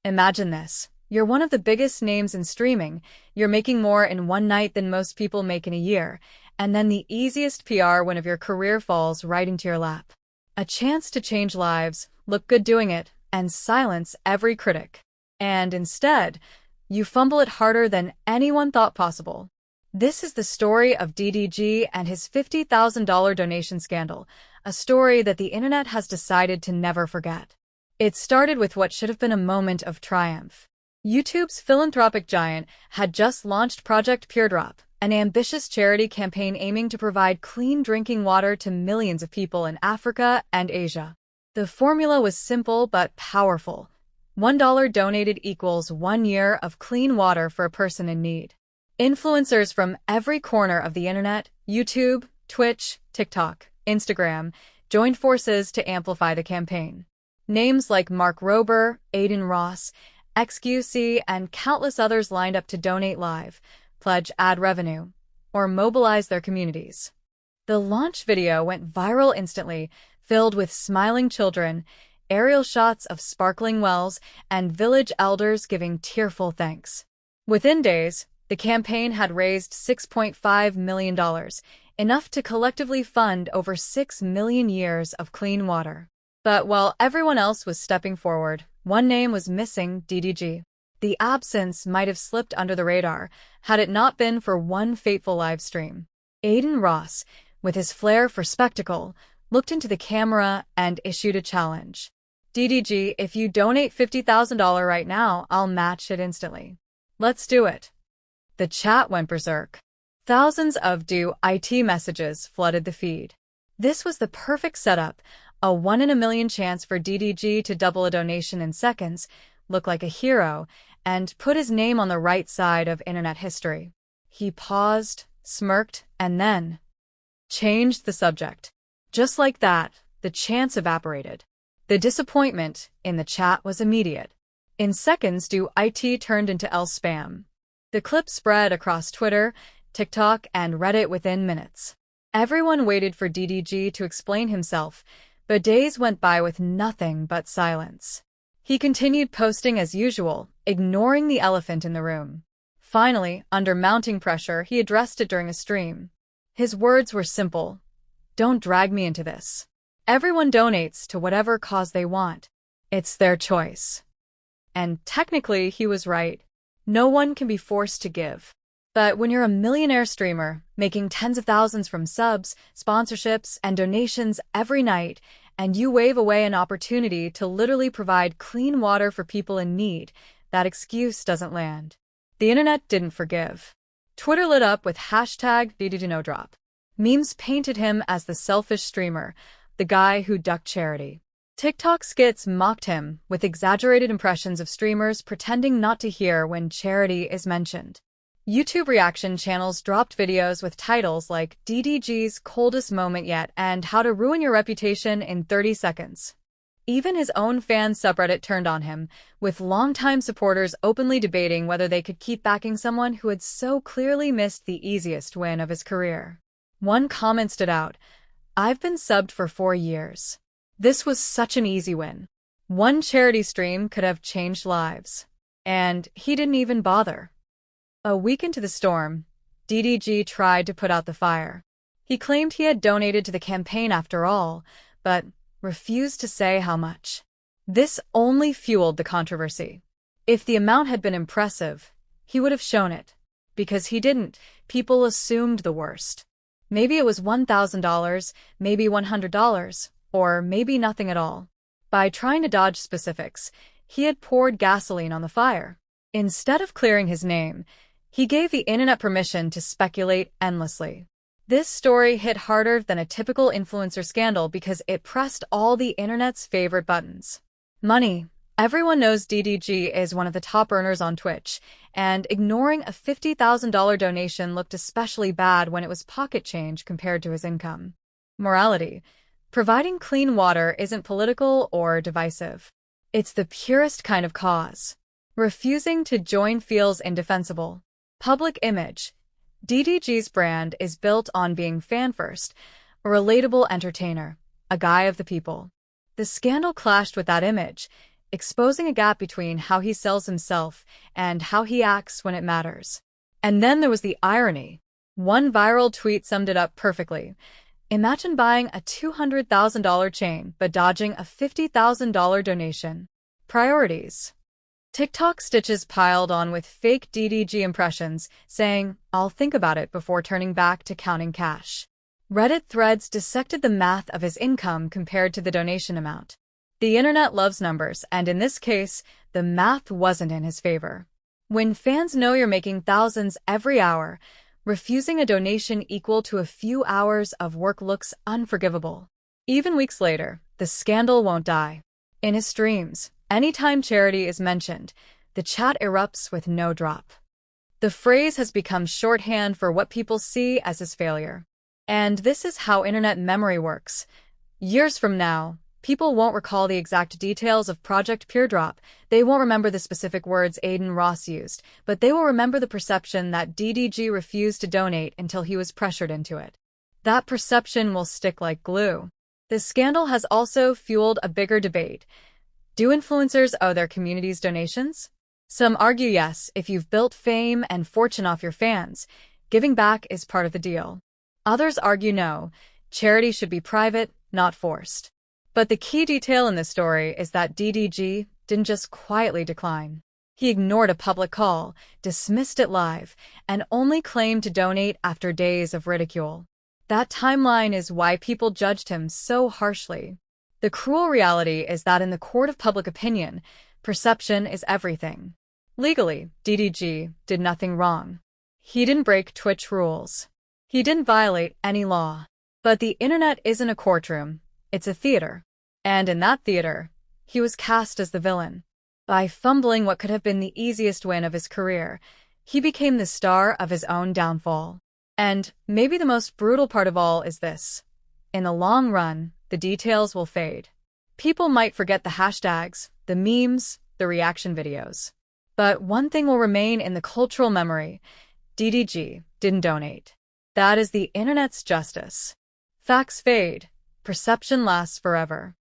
Imagine this. You're one of the biggest names in streaming, you're making more in one night than most people make in a year, and then the easiest PR win of your career falls right into your lap. A chance to change lives, look good doing it, and silence every critic. And instead, you fumble it harder than anyone thought possible. This is the story of DDG and his $50,000 donation scandal, a story that the internet has decided to never forget. It started with what should have been a moment of triumph. YouTube's philanthropic giant had just launched Project PureDrop, an ambitious charity campaign aiming to provide clean drinking water to millions of people in Africa and Asia. The formula was simple but powerful. $1 donated equals 1 year of clean water for a person in need. Influencers from every corner of the internet, YouTube, Twitch, TikTok, Instagram, joined forces to amplify the campaign. Names like Mark Rober, Aiden Ross, XQC, and countless others lined up to donate live, pledge ad revenue, or mobilize their communities. The launch video went viral instantly, filled with smiling children, aerial shots of sparkling wells, and village elders giving tearful thanks. Within days, the campaign had raised $6.5 million, enough to collectively fund over 6 million years of clean water. But while everyone else was stepping forward, one name was missing: DDG. The absence might have slipped under the radar had it not been for one fateful live stream. Aiden Ross, with his flair for spectacle, looked into the camera and issued a challenge. DDG, if you donate $50,000 right now, I'll match it instantly. Let's do it. The chat went berserk. Thousands of "do IT" messages flooded the feed. This was the perfect setup, a 1 in a million chance for DDG to double a donation in seconds, look like a hero, and put his name on the right side of internet history. He paused, smirked, and then changed the subject. Just like that, the chance evaporated. The disappointment in the chat was immediate. In seconds, "do IT" turned into L spam. The clip spread across Twitter, TikTok, and Reddit within minutes. Everyone waited for DDG to explain himself, but days went by with nothing but silence. He continued posting as usual, ignoring the elephant in the room. Finally, under mounting pressure, he addressed it during a stream. His words were simple: "Don't drag me into this. Everyone donates to whatever cause they want. It's their choice." And technically, he was right. No one can be forced to give. But when you're a millionaire streamer, making tens of thousands from subs, sponsorships, and donations every night, and you wave away an opportunity to literally provide clean water for people in need, that excuse doesn't land. The internet didn't forgive. Twitter lit up with #DDGNoDrop. Memes painted him as the selfish streamer, the guy who ducked charity. TikTok skits mocked him, with exaggerated impressions of streamers pretending not to hear when charity is mentioned. YouTube reaction channels dropped videos with titles like "DDG's Coldest Moment Yet" and "How to Ruin Your Reputation in 30 Seconds." Even his own fan subreddit turned on him, with longtime supporters openly debating whether they could keep backing someone who had so clearly missed the easiest win of his career. One comment stood out: "I've been subbed for 4 years. This was such an easy win. One charity stream could have changed lives. And he didn't even bother." A week into the storm, DDG tried to put out the fire. He claimed he had donated to the campaign after all, but refused to say how much. This only fueled the controversy. If the amount had been impressive, he would have shown it. Because he didn't, people assumed the worst. Maybe it was $1,000, maybe $100, or maybe nothing at all. By trying to dodge specifics, he had poured gasoline on the fire. Instead of clearing his name, he gave the internet permission to speculate endlessly. This story hit harder than a typical influencer scandal because it pressed all the internet's favorite buttons. Money. Everyone knows DDG is one of the top earners on Twitch, and ignoring a $50,000 donation looked especially bad when it was pocket change compared to his income. Morality. Providing clean water isn't political or divisive. It's the purest kind of cause. Refusing to join feels indefensible. Public image. DDG's brand is built on being fan-first, a relatable entertainer, a guy of the people. The scandal clashed with that image. exposing a gap between how he sells himself and how he acts when it matters. And then there was the irony. One viral tweet summed it up perfectly. Imagine buying a $200,000 chain but dodging a $50,000 donation. Priorities. TikTok stitches piled on with fake DDG impressions, saying, "I'll think about it," before turning back to counting cash. Reddit threads dissected the math of his income compared to the donation amount. The internet loves numbers, and in this case, the math wasn't in his favor. When fans know you're making thousands every hour, refusing a donation equal to a few hours of work looks unforgivable. Even weeks later, the scandal won't die. In his streams, anytime charity is mentioned, the chat erupts with no drop. The phrase has become shorthand for what people see as his failure. And this is how internet memory works. Years from now, people won't recall the exact details of Project PureDrop. They won't remember the specific words Aiden Ross used, but they will remember the perception that DDG refused to donate until he was pressured into it. That perception will stick like glue. The scandal has also fueled a bigger debate. Do influencers owe their communities donations? Some argue yes, if you've built fame and fortune off your fans, giving back is part of the deal. Others argue no, charity should be private, not forced. But the key detail in this story is that DDG didn't just quietly decline. He ignored a public call, dismissed it live, and only claimed to donate after days of ridicule. That timeline is why people judged him so harshly. The cruel reality is that in the court of public opinion, perception is everything. Legally, DDG did nothing wrong. He didn't break Twitch rules. He didn't violate any law. But the internet isn't a courtroom, it's a theater. And in that theater, he was cast as the villain. By fumbling what could have been the easiest win of his career, he became the star of his own downfall. And maybe the most brutal part of all is this. In the long run, the details will fade. People might forget the hashtags, the memes, the reaction videos. But one thing will remain in the cultural memory. DDG didn't donate. That is the internet's justice. Facts fade. Perception lasts forever.